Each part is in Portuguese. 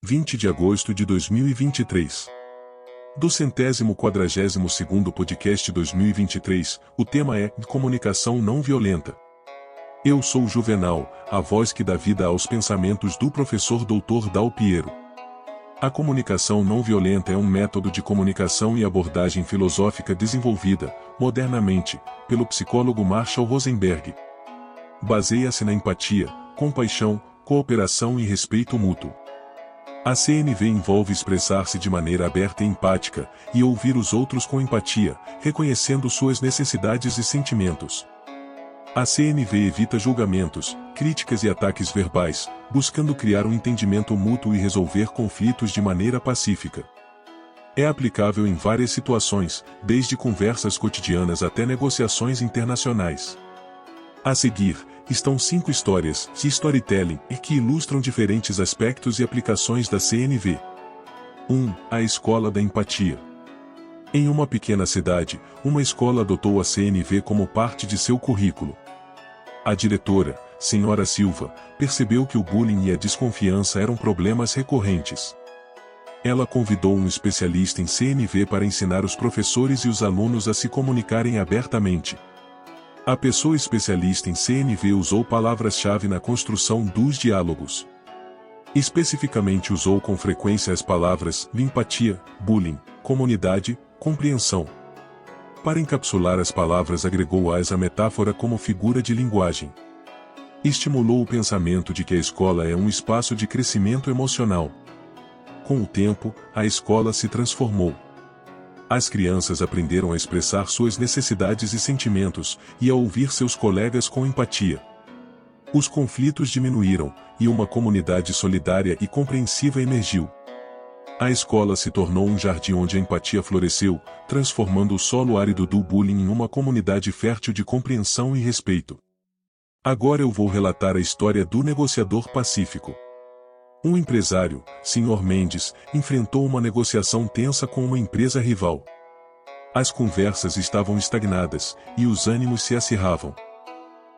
20 de agosto de 2023. Do 142º podcast 2023, o tema é Comunicação Não Violenta. Eu sou Juvenal, a voz que dá vida aos pensamentos do professor Dr. Dal Piero. A comunicação não violenta é um método de comunicação e abordagem filosófica desenvolvida, modernamente, pelo psicólogo Marshall Rosenberg. Baseia-se na empatia, compaixão, cooperação e respeito mútuo. A CNV envolve expressar-se de maneira aberta e empática, e ouvir os outros com empatia, reconhecendo suas necessidades e sentimentos. A CNV evita julgamentos, críticas e ataques verbais, buscando criar um entendimento mútuo e resolver conflitos de maneira pacífica. É aplicável em várias situações, desde conversas cotidianas até negociações internacionais. A seguir, estão 5 histórias de storytelling que ilustram diferentes aspectos e aplicações da CNV. 1. A Escola da Empatia. Em uma pequena cidade, uma escola adotou a CNV como parte de seu currículo. A diretora, Senhora Silva, percebeu que o bullying e a desconfiança eram problemas recorrentes. Ela convidou um especialista em CNV para ensinar os professores e os alunos a se comunicarem abertamente. A pessoa especialista em CNV usou palavras-chave na construção dos diálogos. Especificamente usou com frequência as palavras empatia, bullying, comunidade, compreensão. Para encapsular as palavras, agregou-as a metáfora como figura de linguagem. Estimulou o pensamento de que a escola é um espaço de crescimento emocional. Com o tempo, a escola se transformou. As crianças aprenderam a expressar suas necessidades e sentimentos, e a ouvir seus colegas com empatia. Os conflitos diminuíram, e uma comunidade solidária e compreensiva emergiu. A escola se tornou um jardim onde a empatia floresceu, transformando o solo árido do bullying em uma comunidade fértil de compreensão e respeito. Agora eu vou relatar a história do negociador pacífico. Um empresário, Sr. Mendes, enfrentou uma negociação tensa com uma empresa rival. As conversas estavam estagnadas, e os ânimos se acirravam.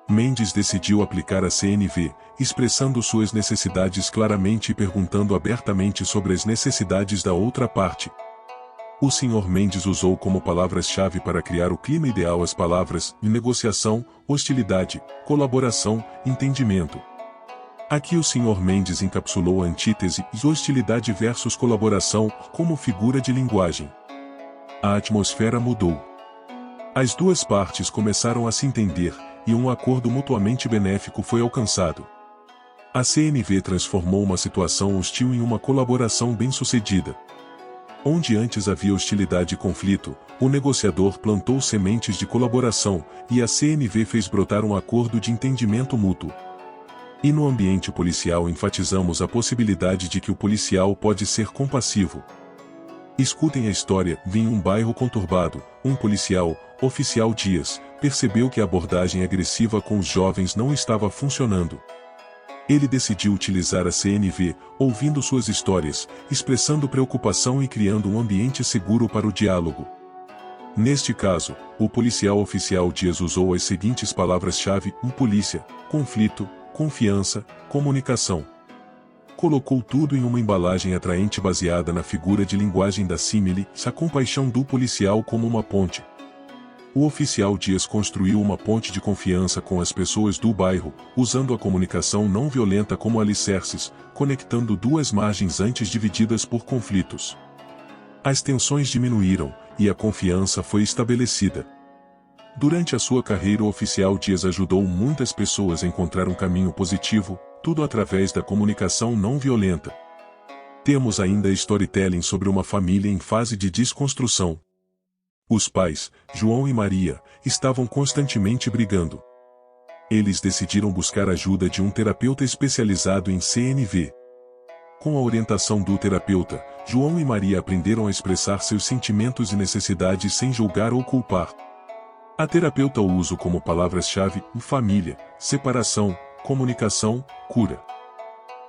Mendes decidiu aplicar a CNV, expressando suas necessidades claramente e perguntando abertamente sobre as necessidades da outra parte. O Sr. Mendes usou como palavras-chave para criar o clima ideal as palavras negociação, hostilidade, colaboração, entendimento. Aqui o Sr. Mendes encapsulou a antítese hostilidade versus colaboração como figura de linguagem. A atmosfera mudou. As duas partes começaram a se entender, e um acordo mutuamente benéfico foi alcançado. A CNV transformou uma situação hostil em uma colaboração bem-sucedida. Onde antes havia hostilidade e conflito, o negociador plantou sementes de colaboração, e a CNV fez brotar um acordo de entendimento mútuo. E no ambiente policial enfatizamos a possibilidade de que o policial pode ser compassivo. Escutem a história. Em um bairro conturbado, um policial, oficial Dias, percebeu que a abordagem agressiva com os jovens não estava funcionando. Ele decidiu utilizar a CNV, ouvindo suas histórias, expressando preocupação e criando um ambiente seguro para o diálogo. Neste caso, o policial oficial Dias usou as seguintes palavras-chave: polícia, conflito, confiança, comunicação. Colocou tudo em uma embalagem atraente baseada na figura de linguagem da símile, a compaixão do policial como uma ponte. O oficial Dias construiu uma ponte de confiança com as pessoas do bairro, usando a comunicação não violenta como alicerces, conectando duas margens antes divididas por conflitos. As tensões diminuíram, e a confiança foi estabelecida. Durante a sua carreira, o oficial Dias ajudou muitas pessoas a encontrar um caminho positivo, tudo através da comunicação não violenta. Temos ainda storytelling sobre uma família em fase de desconstrução. Os pais, João e Maria, estavam constantemente brigando. Eles decidiram buscar ajuda de um terapeuta especializado em CNV. Com a orientação do terapeuta, João e Maria aprenderam a expressar seus sentimentos e necessidades sem julgar ou culpar. A terapeuta usa como palavras-chave família, separação, comunicação, cura.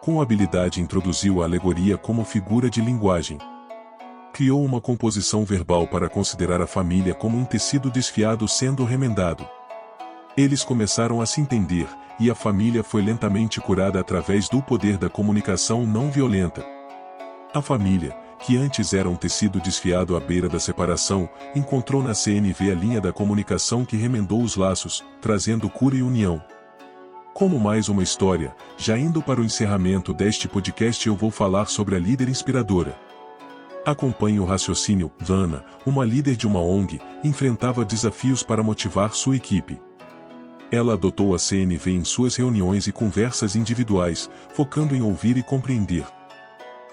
Com habilidade introduziu a alegoria como figura de linguagem. Criou uma composição verbal para considerar a família como um tecido desfiado sendo remendado. Eles começaram a se entender, e a família foi lentamente curada através do poder da comunicação não violenta. A família, que antes era um tecido desfiado à beira da separação, encontrou na CNV a linha da comunicação que remendou os laços, trazendo cura e união. Como mais uma história, já indo para o encerramento deste podcast, eu vou falar sobre a líder inspiradora. Acompanhe o raciocínio. Vanna, uma líder de uma ONG, enfrentava desafios para motivar sua equipe. Ela adotou a CNV em suas reuniões e conversas individuais, focando em ouvir e compreender.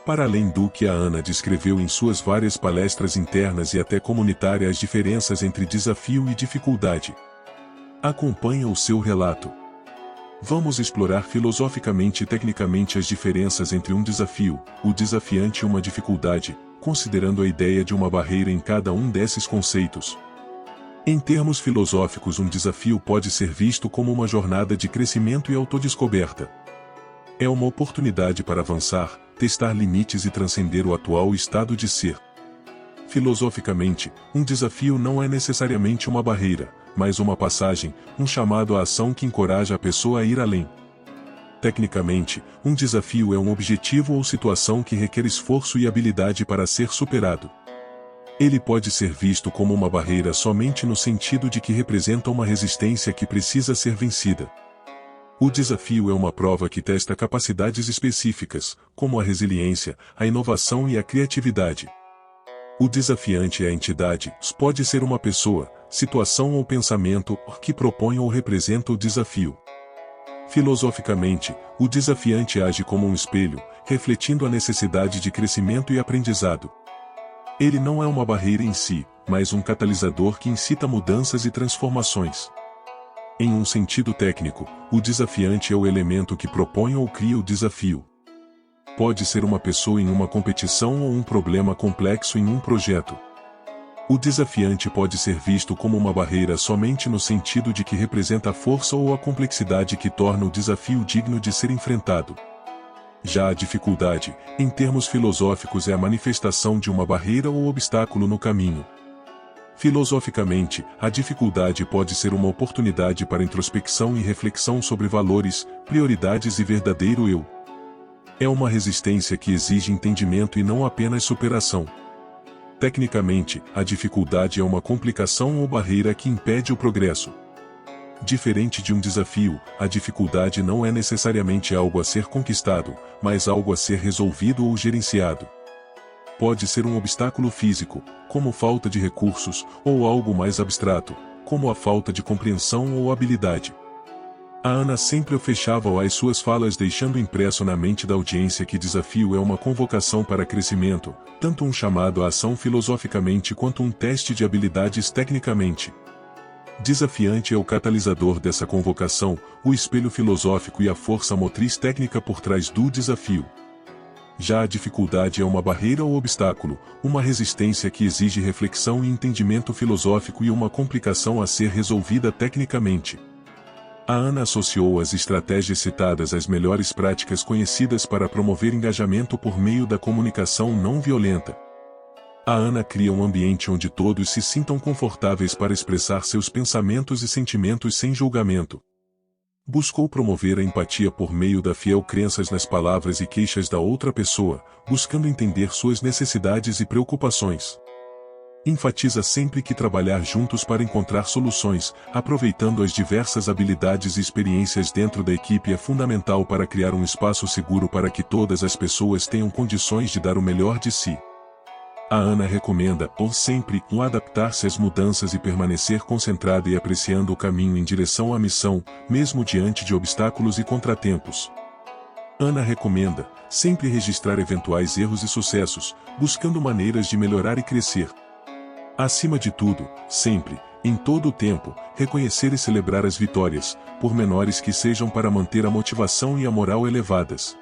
Para além do que a Ana descreveu em suas várias palestras internas e até comunitárias as diferenças entre desafio e dificuldade. Acompanhe o seu relato. Vamos explorar filosoficamente e tecnicamente as diferenças entre um desafio, o desafiante e uma dificuldade, considerando a ideia de uma barreira em cada um desses conceitos. Em termos filosóficos, um desafio pode ser visto como uma jornada de crescimento e autodescoberta. É uma oportunidade para avançar, testar limites e transcender o atual estado de ser. Filosoficamente, um desafio não é necessariamente uma barreira, mas uma passagem, um chamado à ação que encoraja a pessoa a ir além. Tecnicamente, um desafio é um objetivo ou situação que requer esforço e habilidade para ser superado. Ele pode ser visto como uma barreira somente no sentido de que representa uma resistência que precisa ser vencida. O desafio é uma prova que testa capacidades específicas, como a resiliência, a inovação e a criatividade. O desafiante é a entidade, pode ser uma pessoa, situação ou pensamento, que propõe ou representa o desafio. Filosoficamente, o desafiante age como um espelho, refletindo a necessidade de crescimento e aprendizado. Ele não é uma barreira em si, mas um catalisador que incita mudanças e transformações. Em um sentido técnico, o desafiante é o elemento que propõe ou cria o desafio. Pode ser uma pessoa em uma competição ou um problema complexo em um projeto. O desafiante pode ser visto como uma barreira somente no sentido de que representa a força ou a complexidade que torna o desafio digno de ser enfrentado. Já a dificuldade, em termos filosóficos, é a manifestação de uma barreira ou obstáculo no caminho. Filosoficamente, a dificuldade pode ser uma oportunidade para introspecção e reflexão sobre valores, prioridades e verdadeiro eu. É uma resistência que exige entendimento e não apenas superação. Tecnicamente, a dificuldade é uma complicação ou barreira que impede o progresso. Diferente de um desafio, a dificuldade não é necessariamente algo a ser conquistado, mas algo a ser resolvido ou gerenciado. Pode ser um obstáculo físico, como falta de recursos, ou algo mais abstrato, como a falta de compreensão ou habilidade. A Ana sempre fechava as suas falas deixando impresso na mente da audiência que desafio é uma convocação para crescimento, tanto um chamado à ação filosoficamente quanto um teste de habilidades tecnicamente. Desafiante é o catalisador dessa convocação, o espelho filosófico e a força motriz técnica por trás do desafio. Já a dificuldade é uma barreira ou obstáculo, uma resistência que exige reflexão e entendimento filosófico e uma complicação a ser resolvida tecnicamente. A Ana associou as estratégias citadas às melhores práticas conhecidas para promover engajamento por meio da comunicação não violenta. A Ana cria um ambiente onde todos se sintam confortáveis para expressar seus pensamentos e sentimentos sem julgamento. Buscou promover a empatia por meio da fiel crença nas palavras e queixas da outra pessoa, buscando entender suas necessidades e preocupações. Enfatiza sempre que trabalhar juntos para encontrar soluções, aproveitando as diversas habilidades e experiências dentro da equipe é fundamental para criar um espaço seguro para que todas as pessoas tenham condições de dar o melhor de si. A Ana recomenda, sempre, adaptar-se às mudanças e permanecer concentrada e apreciando o caminho em direção à missão, mesmo diante de obstáculos e contratempos. Ana recomenda, sempre registrar eventuais erros e sucessos, buscando maneiras de melhorar e crescer. Acima de tudo, sempre, em todo o tempo, reconhecer e celebrar as vitórias, por menores que sejam, para manter a motivação e a moral elevadas.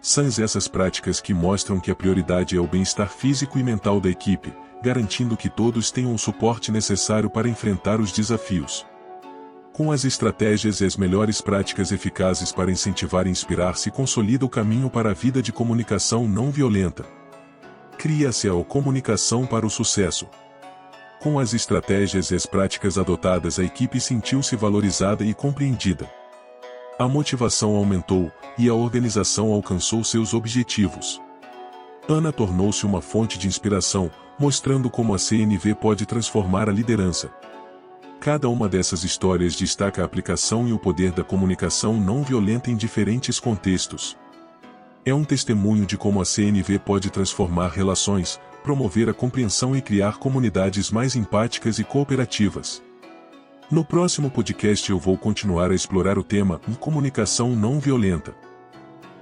São essas práticas que mostram que a prioridade é o bem-estar físico e mental da equipe, garantindo que todos tenham o suporte necessário para enfrentar os desafios. Com as estratégias e as melhores práticas eficazes para incentivar e inspirar, se consolida o caminho para a vida de comunicação não violenta. Cria-se a comunicação para o sucesso. Com as estratégias e as práticas adotadas, a equipe sentiu-se valorizada e compreendida. A motivação aumentou, e a organização alcançou seus objetivos. Ana tornou-se uma fonte de inspiração, mostrando como a CNV pode transformar a liderança. Cada uma dessas histórias destaca a aplicação e o poder da comunicação não violenta em diferentes contextos. É um testemunho de como a CNV pode transformar relações, promover a compreensão e criar comunidades mais empáticas e cooperativas. No próximo podcast eu vou continuar a explorar o tema comunicação não violenta.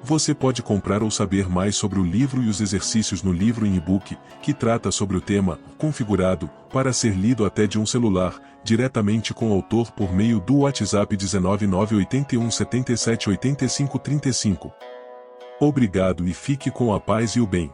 Você pode comprar ou saber mais sobre o livro e os exercícios no livro em e-book, que trata sobre o tema, configurado, para ser lido até de um celular, diretamente com o autor por meio do WhatsApp 19981778535. Obrigado e fique com a paz e o bem.